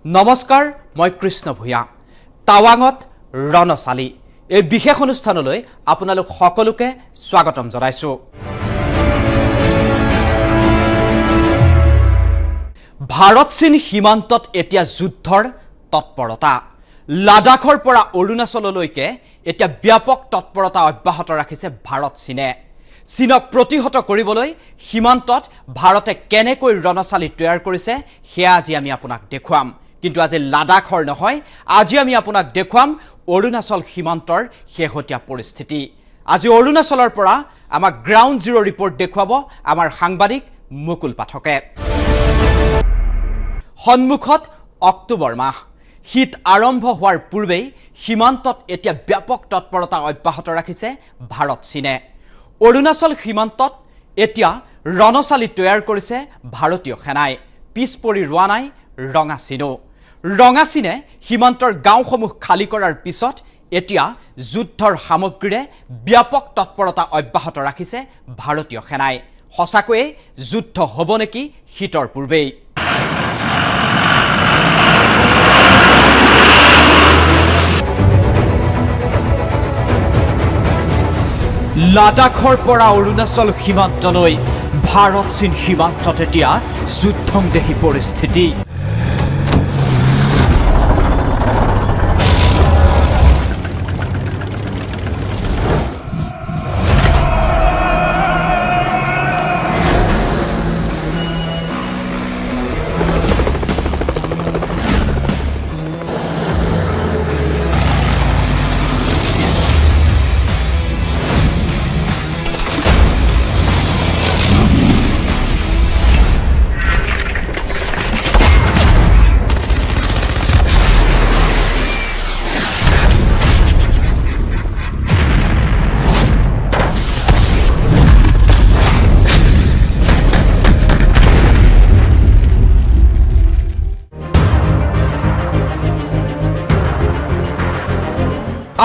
নমস্কাৰ মই কৃষ্ণ ভূঞা টাৱাঙত ৰণচালি এই বিশেষ অনুষ্ঠানলৈ আপোনালোক সকলোকে স্বাগতম জনাইছো ভাৰত চীন সীমান্তত এতিয়া যুদ্ধৰ তৎপৰতা লাডাখৰ পৰা অৰুণাচললৈকে এতিয়া ব্যাপক তৎপৰতা অব্যাহত ৰাখিছে ভাৰত চীনে চীনক প্ৰতিহত কৰিবলৈ সীমান্তত ভাৰতে কেনেকৈ ৰণচালি তৈয়াৰ কৰিছে হেয়া আজি আমি আপোনাক দেখুৱাম কিন্তু আজি লাডাখৰ নহয় আজি আমি আপোনাক দেখুৱাম অৰুণাচল সীমান্তৰ শেহতীয়া পৰিস্থিতি আজি অৰুণাচলৰ পৰা আমাক গ্ৰাউণ্ড জিৰো ৰিপৰ্ট দেখুৱাব আমাৰ সাংবাদিক মুকুল পাঠকে সন্মুখত অক্টোবৰ মাহ শীত আৰম্ভ হোৱাৰ পূৰ্বেই সীমান্তত এতিয়া ব্যাপক তৎপৰতা অব্যাহত ৰাখিছে ভাৰত চীনে অৰুণাচল সীমান্তত এতিয়া ৰণচালি তৈয়াৰ কৰিছে ভাৰতীয় সেনাই পিছপৰি ৰোৱা নাই ৰঙা চীনে সীমান্তৰ গাঁওসমূহ খালী কৰাৰ পিছত এতিয়া যুদ্ধৰ সামগ্ৰীৰে ব্যাপক তৎপৰতা অব্যাহত ৰাখিছে ভাৰতীয় সেনাই সঁচাকৈয়ে যুদ্ধ হ'ব নেকি শীতৰ পূৰ্বেই লাডাখৰ পৰা অৰুণাচল সীমান্তলৈ ভাৰত চীন সীমান্তত এতিয়া যুদ্ধংদেহী পৰিস্থিতি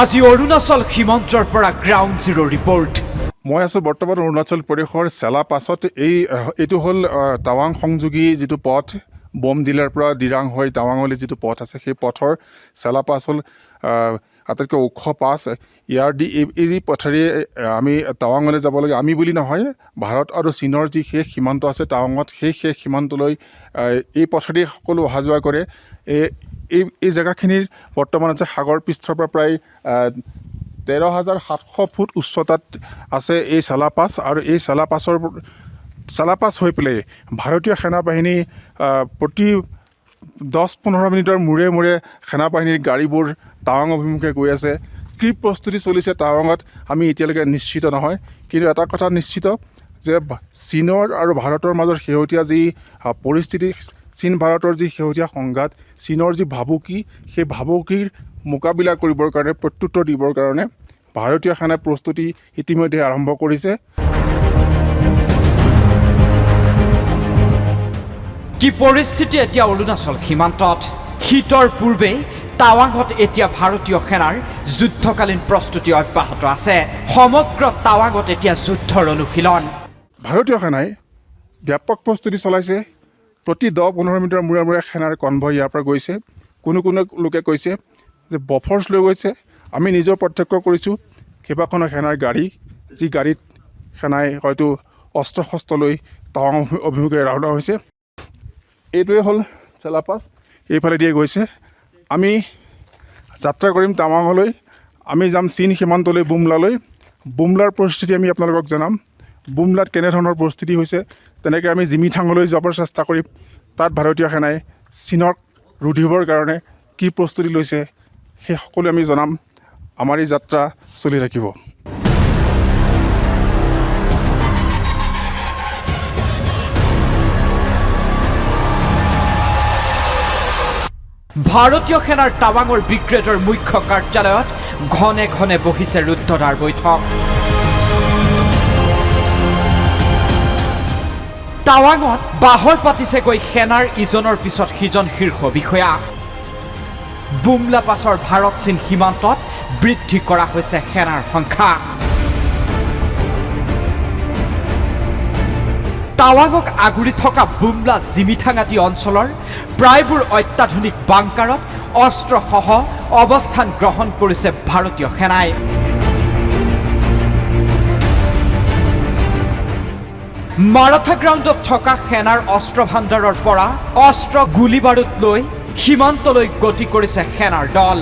আজি অৰুণাচল সীমান্তৰ পৰা গ্ৰাউণ্ড জিৰো ৰিপৰ্ট মই আছো বৰ্তমান অৰুণাচল প্ৰদেশৰ চেলা পাছত এইটো হ'ল টাৱাং সংযোগী যিটো পথ বমডিলাৰ পৰা দিৰাং হৈ টাৱাঙলৈ যিটো পথ আছে সেই পথৰ চেলা পাছ হ'ল আটাইতকৈ ওখ পাছ ইয়াৰ এই যি পথেৰে আমি টাৱাঙলৈ যাব লাগে আমি বুলি নহয় ভাৰত আৰু চীনৰ যি শেষ সীমান্ত আছে টাৱাঙত সেই শেষ সীমান্তলৈ এই পথেৰে সকলো অহা যোৱা কৰে এই জেগাখিনিৰ বৰ্তমান আছে সাগৰ পৃষ্ঠৰ পৰা প্ৰায় 13,700 ফুট উচ্চতাত আছে এই চেলাপাছ আৰু এই চেলাপাছ হৈ পেলাই ভাৰতীয় সেনাবাহিনী প্ৰতি 10-15 মিনিটৰ মূৰে মূৰে সেনাবাহিনীৰ গাড়ীবোৰ টাৱাং অভিমুখে গৈ আছে কি প্ৰস্তুতি চলিছে টাৱাঙত আমি এতিয়ালৈকে নিশ্চিত নহয় কিন্তু এটা কথা নিশ্চিত যে চীনৰ আৰু ভাৰতৰ মাজৰ শেহতীয়া যি পৰিস্থিতি চীন ভাৰতৰ যি শেহতীয়া সংঘাত চীনৰ যি ভাবুকি সেই ভাবুকিৰ মোকাবিলা কৰিবৰ কাৰণে প্ৰত্যুত্তৰ দিবৰ কাৰণে ভাৰতীয় সেনাই প্ৰস্তুতি ইতিমধ্যে আৰম্ভ কৰিছে কি পৰিস্থিতি এতিয়া অৰুণাচল সীমান্তত শীতৰ পূৰ্বে টাৱাঙত এতিয়া ভাৰতীয় সেনাৰ যুদ্ধকালীন প্ৰস্তুতি অব্যাহত আছে সমগ্ৰ টাৱাঙত এতিয়া যুদ্ধৰ অনুশীলন ভাৰতীয় সেনাই ব্যাপক প্ৰস্তুতি চলাইছে প্ৰতি 10-15 মিনিটৰ মূৰে মূৰে সেনাৰ কনভয় ইয়াৰ পৰা গৈছে কোনো লোকে কৈছে যে বফৰ্চ লৈ গৈছে আমি নিজৰ প্ৰত্যক্ষ কৰিছোঁ কেইবাখনো সেনাৰ গাড়ী যি গাড়ীত সেনাই হয়তো অস্ত্ৰ শস্ত্ৰ লৈ টাৱাং অভিমুখে ৰাওনা হৈছে এইটোৱে হ'ল চেলাপাছ এইফালে দিয়ে গৈছে আমি যাত্ৰা কৰিম টাৱাঙলৈ আমি যাম চীন সীমান্তলৈ বুমলাৰ পৰিস্থিতি আমি আপোনালোকক জনাম বুমলাত কেনেধৰণৰ পৰিস্থিতি হৈছে তেনেকৈ আমি জিমিথাঙলৈ যাবৰ চেষ্টা কৰিম তাত ভাৰতীয় সেনাই চীনক ৰুধিবৰ কাৰণে কি প্ৰস্তুতি লৈছে সেই সকলো আমি জনাম আমাৰ এই যাত্ৰা চলি থাকিব ভাৰতীয় সেনাৰ টাৱাঙৰ ব্ৰিগেডৰ মুখ্য কাৰ্যালয়ত ঘনে ঘনে বহিছে ৰুদ্ধদ্বাৰ বৈঠক টাৱাঙত বাহৰ পাতিছেগৈ সেনাৰ ইজনৰ পিছত সিজন শীৰ্ষ বিষয়া বুমলা পাছৰ ভাৰত চীন সীমান্তত বৃদ্ধি কৰা হৈছে সেনাৰ সংখ্যা টাৱাঙক আগুৰি থকা বুমলা জিমিথাং আদি অঞ্চলৰ প্ৰায়বোৰ অত্যাধুনিক বাংকাৰত অস্ত্ৰসহ অৱস্থান গ্ৰহণ কৰিছে ভাৰতীয় সেনাই। মাৰাথা গ্ৰাউণ্ডত থকা সেনাৰ অস্ত্ৰ ভাণ্ডাৰৰ পৰা অস্ত্ৰ গুলী বাৰুদ লৈ সীমান্তলৈ গতি কৰিছে সেনাৰ দল।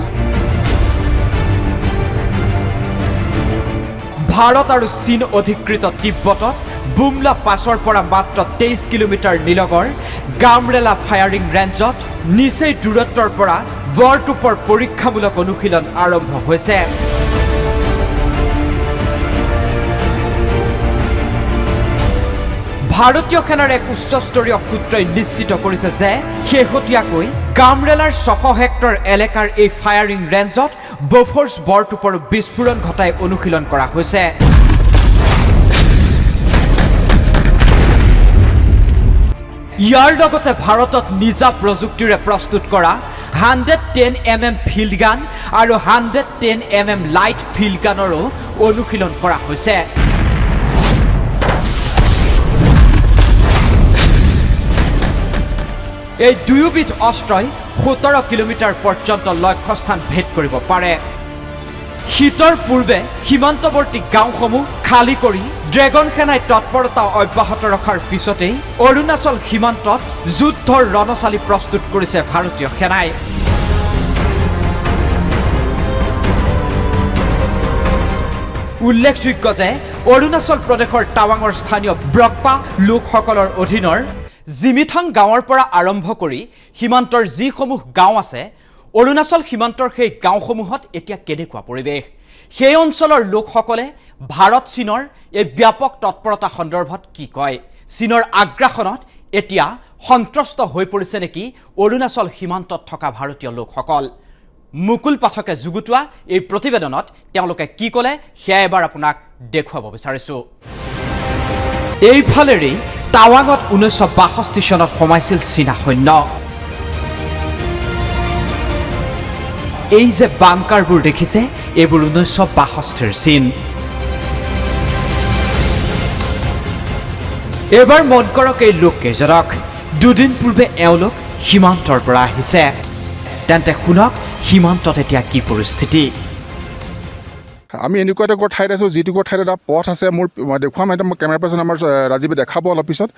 ভাৰত আৰু চীন অধিকৃত তিব্বতত বুমলা পাছৰ পৰা মাত্ৰ 23 কিলোমিটাৰ নিলগৰ গামৰেলা ফায়াৰিং ৰেঞ্জত নিচেই দূৰত্বৰ পৰা বৰটোপৰ পৰীক্ষামূলক অনুশীলন আৰম্ভ হৈছে। ভাৰতীয় সেনাৰ এক উচ্চস্তৰীয় সূত্ৰই নিশ্চিত কৰিছে যে শেহতীয়াকৈ গামৰেলাৰ 600 হেক্টৰ এলেকাৰ এই ফায়াৰিং ৰেঞ্জত বফৰ্ছ বৰটোপৰ বিস্ফোৰণ ঘটাই অনুশীলন কৰা হৈছে। ইয়াৰ লগতে ভাৰতত নিজা প্ৰযুক্তিৰে প্ৰস্তুত কৰা 110 mm ফিল্ড গান আৰু 110 mm লাইট ফিল্ড গানৰো অনুশীলন কৰা হৈছে। এই দুয়োবিধ অস্ত্ৰই 17 কিলোমিটাৰ পৰ্যন্ত লক্ষ্যস্থান ভেদ কৰিব পাৰে। শীতৰ পূৰ্বে সীমান্তৱৰ্তী গাঁওসমূহ খালী কৰি ড্ৰেগন সেনাই তৎপৰতা অব্যাহত ৰখাৰ পিছতেই অৰুণাচল সীমান্তত যুদ্ধৰ ৰণচালি প্ৰস্তুত কৰিছে ভাৰতীয় সেনাই। উল্লেখযোগ্য যে অৰুণাচল প্ৰদেশৰ টাৱাঙৰ স্থানীয় ব্ৰকপা লোকসকলৰ অধীনৰ জিমিথাং গাঁৱৰ পৰা আৰম্ভ কৰি সীমান্তৰ যিসমূহ গাঁও আছে, অৰুণাচল সীমান্তৰ সেই গাঁওসমূহত এতিয়া কেনেকুৱা পৰিৱেশ? সেই অঞ্চলৰ লোকসকলে ভাৰত চীনৰ এই ব্যাপক তৎপৰতা সন্দৰ্ভত কি কয়? চীনৰ আগ্ৰাসনত এতিয়া সন্ত্ৰস্ত হৈ পৰিছে নেকি অৰুণাচল সীমান্তত থকা ভাৰতীয় লোকসকল? মুকুল পাঠকে যুগুতোৱা এই প্ৰতিবেদনত তেওঁলোকে কি ক'লে সেয়া এবাৰ আপোনাক দেখুৱাব বিচাৰিছোঁ। এইফালেৰেই টাৱাঙত 1962 চনত সোমাইছিল চীনা সৈন্য। এই যে বাংকাৰবোৰ দেখিছে, এইবোৰ 1962ৰ চীন। এবাৰ মন কৰক এই লোককেইজনক, দুদিন পূৰ্বে এওঁলোক সীমান্তৰ পৰা আহিছে। তেন্তে শুনক সীমান্তত এতিয়া কি পৰিস্থিতি। আমি এনেকুৱা এটা ঠাইত আছোঁ, যিটুকুৰ ঠাইত এটা পথ আছে। মই দেখুৱাম, এটা মোৰ কেমেৰা পাৰ্চন আমাৰ ৰাজীৱে দেখাব অলপ পিছত।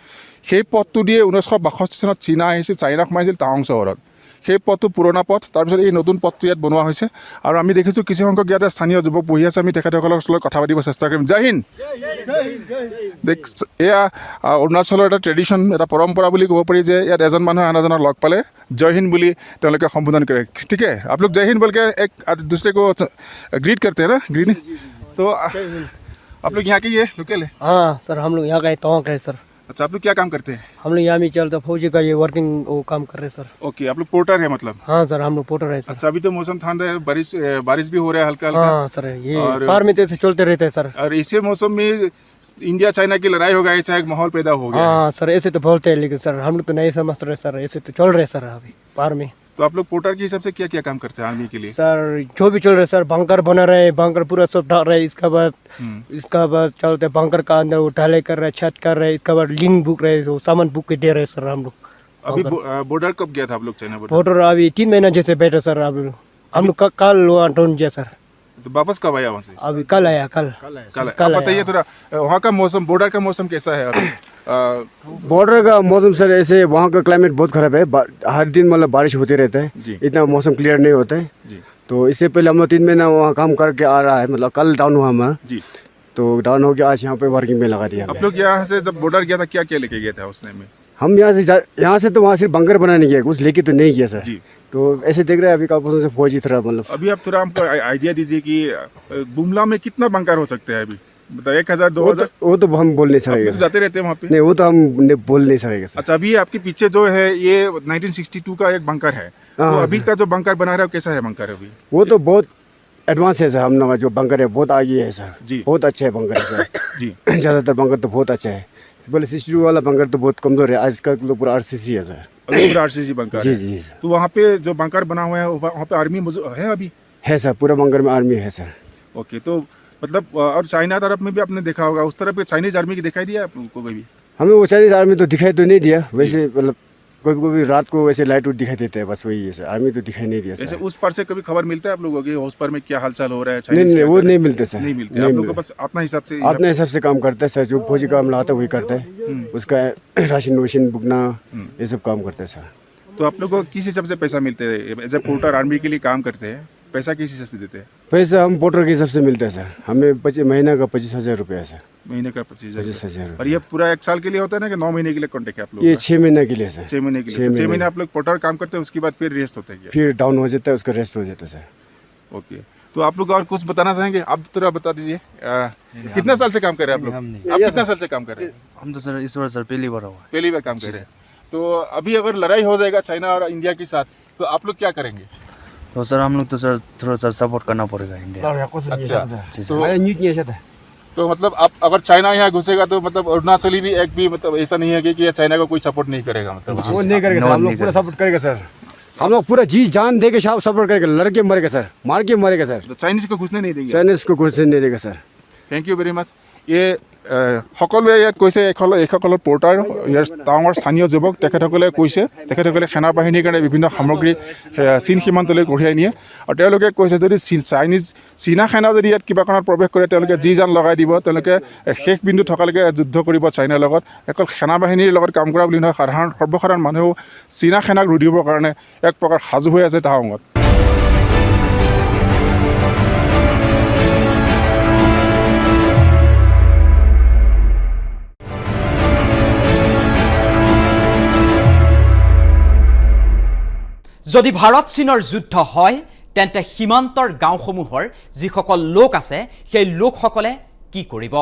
সেই পথটো দিয়ে 1962 চনত চীনা আহিছিল, চাইনা সোমাইছিল টাৱাং চহৰত। সেই পথটো পুৰণা পথ, তাৰপিছত এই নতুন পথটো ইয়াত বনোৱা হৈছে। আৰু আমি দেখিছোঁ কিছুসংখ্যক ইয়াতে স্থানীয় যুৱক বহি আছে। আমি তেখেতসকলৰ লগত কথা পাতিব চেষ্টা কৰিম। জয় হিন্দ। এয়া অৰুণাচলৰ এটা ট্ৰেডিশ্যন, এটা পৰম্পৰা বুলি ক'ব পাৰি যে ইয়াত এজন মানুহে আন এজনক লগ পালে জয় হিন্দ বুলি তেওঁলোকে সম্বোধন কৰে। ঠিক है, आप लोग जय हिंद बोल के एक दूसरे को ग्रीट करते हैं ना, ग्रीट। तो आप लोग यहाँ के ये लोकल है? हाँ सर, हम लोग यहाँ का तोंक है सर। अच्छा, आप लोग क्या काम करते हैं? हम लोग यहाँ भी चलते फौजी का ये वर्किंग वो काम कर रहे हैं सर। ओके, आप लोग पोर्टर है मतलब? हाँ सर, हम लोग पोर्टर है सर। अच्छा, अभी तो मौसम ठंड है, बारिश भी हो रहा है हल्का हल्का। हाँ सर, ये पार में तो चलते रहते हैं सर। और इसी मौसम में इंडिया चाइना की लड़ाई हो गई, ऐसा एक माहौल पैदा हो गया। हाँ सर, ऐसे तो बोलते हैं, लेकिन सर हम लोग तो नहीं समझ रहे सर। ऐसे तो चल रहे सर अभी पार में। तो आप लोग पोर्टर के हिसाब से क्या क्या काम करते हैं आर्मी के लिए? सर जो भी चल रहे सर, बंकर बना रहे हैं, बंकर पूरा सब ढाल रहे हैं। इसका बाद चलते बंकर का अंदर वो ढाले कर रहे हैं, छत कर रहे हैं। इसका बाद लिंक बुक रहे हैं, वो सामान बुक के दे रहे हैं सर हम लोग। अभी बॉर्डर कब गया था आप लोग, चाइना बॉर्डर? बॉर्डर अभी 3 महीना जैसे बैठे सर। अब हम लोग कल वहाँ ढूंढ गया सर। तो वापस कब आया वहाँ से? अभी कल आया, कल आप बताइए थोड़ा, वहाँ का मौसम, बॉर्डर का मौसम कैसा है अभी? बॉर्डर का मौसम सर ऐसे वहाँ का क्लाइमेट बहुत ख़राब है। हर दिन मतलब बारिश होते रहता है, इतना मौसम क्लियर नहीं होता है जी। तो इससे पहले हम लोग 3 महीना वहाँ काम करके आ रहा है, मतलब कल डाउन हुआ हमारा जी। तो डाउन हो गया, आज यहाँ पे वर्किंग में लगा दिया। आप लोग यहाँ से जब बॉर्डर गया था क्या क्या लेके गया था उसने में? हम यहाँ से तो वहाँ सिर्फ बंकर बनाने गया, कुछ लेके तो नहीं गया सर जी। तो ऐसे देख रहे हैं अभी कल से फौजी थोड़ा मतलब। अभी आप थोड़ा हमको आइडिया दीजिए कि बुमला में कितना बंकर हो सकते हैं अभी? मतलब 1000 2000? वो तो हम बोल नहीं सकेंगे। जाते रहते हैं वहाँ पे? नहीं, वो तो हम बोल नहीं सकेंगे सर। अच्छा, अभी आपके पीछे जो है ये 1962 का एक बंकर है, तो अभी का जो बंकर बना रहा है कैसा है बंकर अभी? वो तो बहुत एडवांस है सर। हम लोग जो बंकर है बहुत आगे है सर जी, बहुत अच्छा है बंकर है सर जी। ज़्यादातर बंकर तो बहुत अच्छा है। बोले 62 वाला बंकर तो बहुत कमजोर है, आज का तो पूरा RCC है सर। पूरा RCC बंकर जी जी। तो वहाँ पे जो बंकर बना हुआ है वहाँ पे आर्मी है अभी? है सर, पूरा बंकर में आर्मी है सर। ओके, तो मतलब और चाइना तरफ में भी आपने देखा होगा, उस तरफ चाइनीज आर्मी की दिखाई दिया आपको कभी? हमें वो चाइनीज आर्मी तो दिखाई तो नहीं दिया वैसे मतलब कभी कभी रात को वैसे लाइट उट दिखाई देते हैं बस वही है सर आर्मी तो दिखाई नहीं दिया जैसे सर उस पार से कभी खबर मिलता है आप लोगों की उस पार में क्या हालचाल हो रहा है नहीं Chinese नहीं क्या वो कर रहे नहीं हैं? मिलते सर नहीं मिलते आप लोग को बस अपना हिसाब से अपने हिसाब से काम करते हैं सर जो फौजी काम लगाता है वही करता है उसका राशन वाशन बुकना ये सब काम करते हैं सर तो आप लोग को किस हिसाब से पैसा मिलते हैं एज ए पोर्टर आर्मी के लिए काम करते हैं पैसा किस हिसाब से देते हैं पैसा हम पोर्टर के हिसाब से मिलता है सर हमें महीना का 25,000 रुपया है सर महीने का 25,000 25,000 और ये पूरा 1 साल के लिए होता है ना कि 9 महीने के लिए कॉन्टेक्ट है आप लोग ये 6 महीने के लिए सर 6 महीने के लिए 6 महीने आप लोग पोर्टर काम करते हैं उसके बाद फिर रेस्ट होता है क्या फिर डाउन हो जाता है उसका रेस्ट हो जाता है सर ओके तो आप लोग और कुछ बताना चाहेंगे आप थोड़ा बता दीजिए कितना साल से काम कर रहे हैं आप लोग आप कितना साल से काम कर रहे हैं हम तो सर इस बार सर पहली बार हुआ पहली बार काम कर रहे हैं तो अभी अगर लड़ाई हो जाएगा चाइना और इंडिया के साथ तो आप लोग क्या करेंगे तो सर हम लोग तो सर थोड़ा सा सपोर्ट करना पड़ेगा इंडिया अच्छा तो मतलब आप अगर चाइना यहाँ घुसेगा तो मतलब अरुणाचली भी एक भी मतलब ऐसा नहीं है कि चाइना को कोई सपोर्ट नहीं करेगा मतलब वो नहीं करेगा सर हम लोग पूरा सपोर्ट करेंगे सर हम लोग पूरा जी जान दे के सपोर्ट करेंगे लड़के मरेगा सर मार के मरेगा सर तो चाइनीज को घुसने नहीं देंगे चाइनीज को कुछ नहीं देगा सर থেংক ইউ ভেৰি মাছ সকলোৱে ইয়াত কৈছে এইসকলৰ পৰ্টাৰ ইয়াৰ টাউনৰ স্থানীয় যুৱক তেখেতসকলে কৈছে তেখেতসকলে সেনা বাহিনীৰ কাৰণে বিভিন্ন সামগ্ৰী চীন সীমান্তলৈ কঢ়িয়াই নিয়ে আৰু তেওঁলোকে কৈছে যদি চীনা সেনা যদি ইয়াত কিবা কাৰণত প্ৰৱেশ কৰে তেওঁলোকে যি জান লগাই দিব তেওঁলোকে শেষ বিন্দু থকালৈকে যুদ্ধ কৰিব চাইনাৰ লগত অকল সেনা বাহিনীৰ লগত কাম কৰা বুলি নহয় সৰ্বসাধাৰণ মানুহেও চীনা সেনাক ৰুধিবৰ কাৰণে এক প্ৰকাৰ সাজু হৈ আছে টাউনত যদি ভাৰত চীনৰ যুদ্ধ হয় তেন্তে সীমান্তৰ গাঁওসমূহৰ যিসকল লোক আছে সেই লোকসকলে কি কৰিব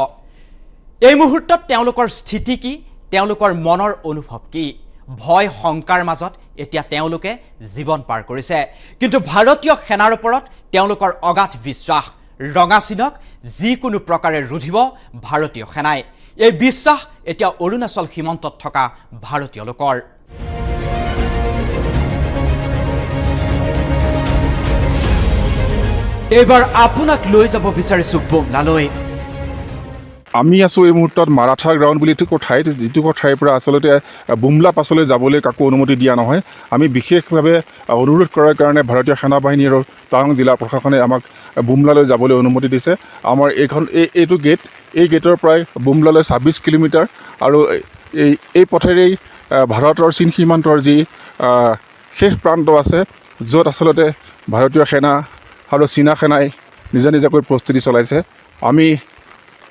এই মুহূৰ্তত তেওঁলোকৰ স্থিতি কি তেওঁলোকৰ মনৰ অনুভৱ কি ভয় শংকাৰ মাজত এতিয়া তেওঁলোকে জীৱন পাৰ কৰিছে কিন্তু ভাৰতীয় সেনাৰ ওপৰত তেওঁলোকৰ অগাধ বিশ্বাস ৰঙা চিনক যিকোনো প্ৰকাৰে ৰুধিব ভাৰতীয় সেনাই এই বিশ্বাস এতিয়া অৰুণাচল সীমান্তত থকা ভাৰতীয় লোকৰ এবাৰ আপোনাক লৈ যাব বিচাৰিছো বুমলালৈ আমি আছোঁ এই মুহূৰ্তত মাৰাঠা গ্ৰাউণ্ড বুলি এটুকুৰ ঠাইত যিটুকুৰ ঠাইৰ পৰা আচলতে বুমলা পাছলৈ যাবলৈ কাকো অনুমতি দিয়া নহয় আমি বিশেষভাৱে অনুৰোধ কৰাৰ কাৰণে ভাৰতীয় সেনা বাহিনী আৰু টাৱাং জিলা প্ৰশাসনে আমাক বুমলালৈ যাবলৈ অনুমতি দিছে আমাৰ এইটো গেট এই গেটৰ পৰাই বুমলালৈ 26 কিলোমিটাৰ আৰু এই পথেৰেই ভাৰতৰ চীন সীমান্তৰ যি শেষ প্ৰান্ত আছে য'ত আচলতে ভাৰতীয় সেনা আৰু চীনা সেনাই নিজা নিজাকৈ প্ৰস্তুতি চলাইছে আমি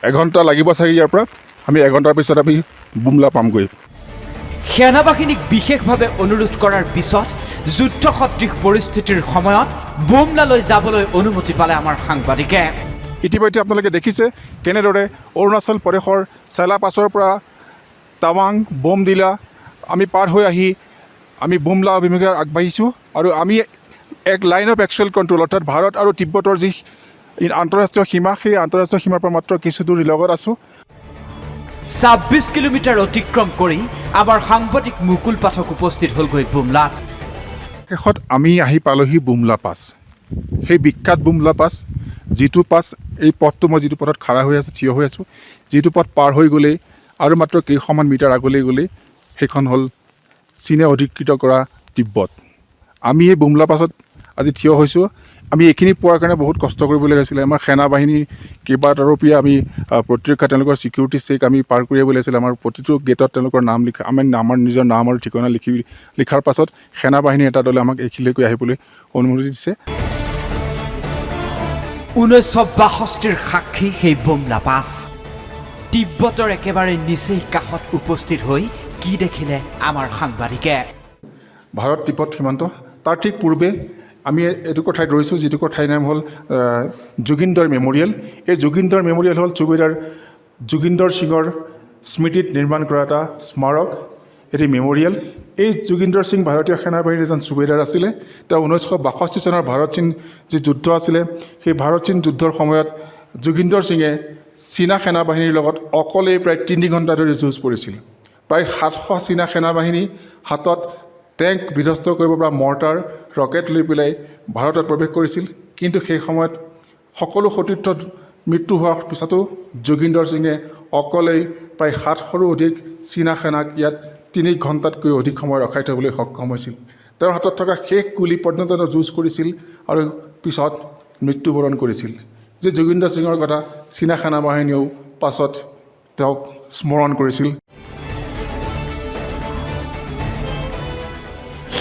এঘণ্টা লাগিব চাগে ইয়াৰ পৰা আমি এঘণ্টাৰ পিছত আমি বুমলা পামগৈ সেনা বাহিনীক বিশেষভাৱে অনুৰোধ কৰাৰ পিছত যুদ্ধ সদৃশ পৰিস্থিতিৰ সময়ত বুমলালৈ যাবলৈ অনুমতি পালে আমাৰ সাংবাদিকে ইতিমধ্যে আপোনালোকে দেখিছে কেনেদৰে অৰুণাচল প্ৰদেশৰ চেলা পাছৰ পৰা টাৱাং বমদিলা আমি পাৰ হৈ আহি আমি বুমলা অভিমুখে আগবাঢ়িছোঁ আৰু আমি এক লাইন অফ একচুৱেল কণ্ট্ৰল অৰ্থাৎ ভাৰত আৰু তিব্বতৰ যি আন্তঃৰাষ্ট্ৰীয় সীমা সেই আন্তঃৰাষ্ট্ৰীয় সীমাৰ পৰা মাত্ৰ কিছু দূৰ লগত আছোঁ 26 কিলোমিটাৰ অতিক্ৰম কৰি আমাৰ সাংবাদিক মুকুল পাঠক উপস্থিত হ'লগৈ বুমলাত শেষত আমি আহি পালোহি বুমলা পাছ সেই বিখ্যাত বুমলা পাছ যিটো পাছ এই পথটো মই যিটো পথত খাৰা হৈ আছোঁ থিয় হৈ আছোঁ যিটো পথ পাৰ হৈ গ'লেই আৰু মাত্ৰ কেইশমান মিটাৰ আগলৈ গ'লেই সেইখন হ'ল চীনে অধিকৃত কৰা তিব্বত আমি এই বুমলা পাছত আজি থিয় হৈছোঁ আমি এইখিনি পোৱাৰ কাৰণে বহুত কষ্ট কৰিবলগীয়া হৈছিলে আমাৰ সেনা বাহিনী কেইবাতৰপীয়া আমি প্ৰতিৰক্ষা তেওঁলোকৰ ছিকিউৰিটি চেক আমি পাৰ কৰিব লাগিছিলে আমাৰ প্ৰতিটো গেটত তেওঁলোকৰ নাম লিখা আমাৰ নিজৰ নাম আৰু ঠিকনা লিখাৰ পাছত সেনা বাহিনীৰ এটা দলে আমাক এইখিনিলৈকে আহিবলৈ অনুমতি দিছে 1962ৰ সাক্ষী সেই বুমলা পাছ তিব্বতৰ একেবাৰে নিচেই কাষত উপস্থিত হৈ কি দেখিলে আমাৰ সাংবাদিকে ভাৰত তিব্বত সীমান্ত তাৰ ঠিক পূৰ্বে আমি এটুকুৰ ঠাইত ৰৈছোঁ যিটুকুৰ ঠাইৰ নাম হ'ল যোগিন্দৰ মেমৰিয়েল এই যোগিন্দৰ মেমৰিয়েল হ'ল ছুবেদাৰ যোগিন্দৰ সিঙৰ স্মৃতিত নিৰ্মাণ কৰা এটা স্মাৰক এটি মেমৰিয়েল এই যোগিন্দৰ সিং ভাৰতীয় সেনা বাহিনীৰ এজন ছুবেদাৰ আছিলে তেওঁ 1962 চনৰ ভাৰত চীন যি যুদ্ধ আছিলে সেই ভাৰত চীন যুদ্ধৰ সময়ত যোগিন্দৰ সিঙে চীনা সেনা বাহিনীৰ লগত অকলেই প্ৰায় 3 ঘণ্টা ধৰি যুঁজ কৰিছিল প্ৰায় 700 চীনা সেনা বাহিনী হাতত টেংক বিধ্বস্ত কৰিব পৰা মৰ্টাৰ ৰকেট লৈ পেলাই ভাৰতত প্ৰৱেশ কৰিছিল কিন্তু সেই সময়ত সকলো সতীৰ্থত মৃত্যু হোৱাৰ পিছতো যোগিন্দৰ সিঙে অকলেই প্ৰায় 700ৰো অধিক চীনা সেনাক ইয়াত 3 ঘণ্টাতকৈ অধিক সময় ৰখাই থবলৈ সক্ষম হৈছিল তেওঁৰ হাতত থকা শেষ গুলি পৰ্যন্ত যুঁজ কৰিছিল আৰু পিছত মৃত্যুবৰণ কৰিছিল যে যোগিন্দৰ সিঙৰ কথা চীনা সেনা বাহিনীয়েও পাছত তেওঁক স্মৰণ কৰিছিল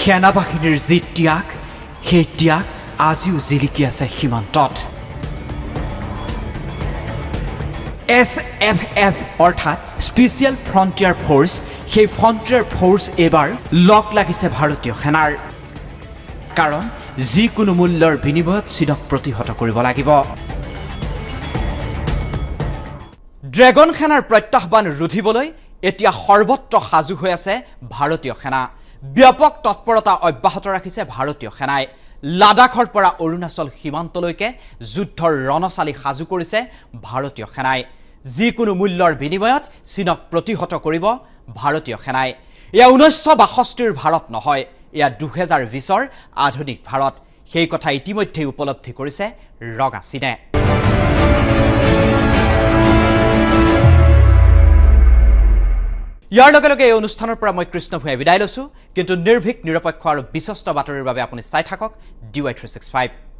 সেনাবাহিনীৰ যি ত্যাগ সেই ত্যাগ আজিও জিলিকি আছে সীমান্তত SFF অৰ্থাৎ স্পেচিয়েল ফ্ৰণ্টিয়াৰ ফ'ৰ্চ সেই ফ্ৰণ্টিয়াৰ ফ'ৰ্চ এইবাৰ লগ লাগিছে ভাৰতীয় সেনাৰ কাৰণ যিকোনো মূল্যৰ বিনিময়ত চীনক প্ৰতিহত কৰিব লাগিব ড্ৰেগন সেনাৰ প্ৰত্যাহ্বান ৰুধিবলৈ এতিয়া সৰ্বত্ৰ সাজু হৈ আছে ভাৰতীয় সেনা ব্যাপক তৎপৰতা অব্যাহত ৰাখিছে ভাৰতীয় সেনাই লাডাখৰ পৰা অৰুণাচল সীমান্তলৈকে যুদ্ধৰ ৰণচালি সাজু কৰিছে ভাৰতীয় সেনাই যিকোনো মূল্যৰ বিনিময়ত চীনক প্ৰতিহত কৰিব ভাৰতীয় সেনাই এয়া 1962ৰ ভাৰত নহয় এয়া 2020ৰ আধুনিক ভাৰত সেই কথা ইতিমধ্যে উপলব্ধি কৰিছে ৰগা চীনে ইয়াৰ লগে লগে এই অনুষ্ঠানৰ পৰা মই কৃষ্ণ ভূঞাই বিদায় লৈছো কিন্তু নিৰ্ভীক নিৰপেক্ষ আৰু বিশ্বস্ত বাতৰিৰ বাবে আপুনি চাই থাকক DY365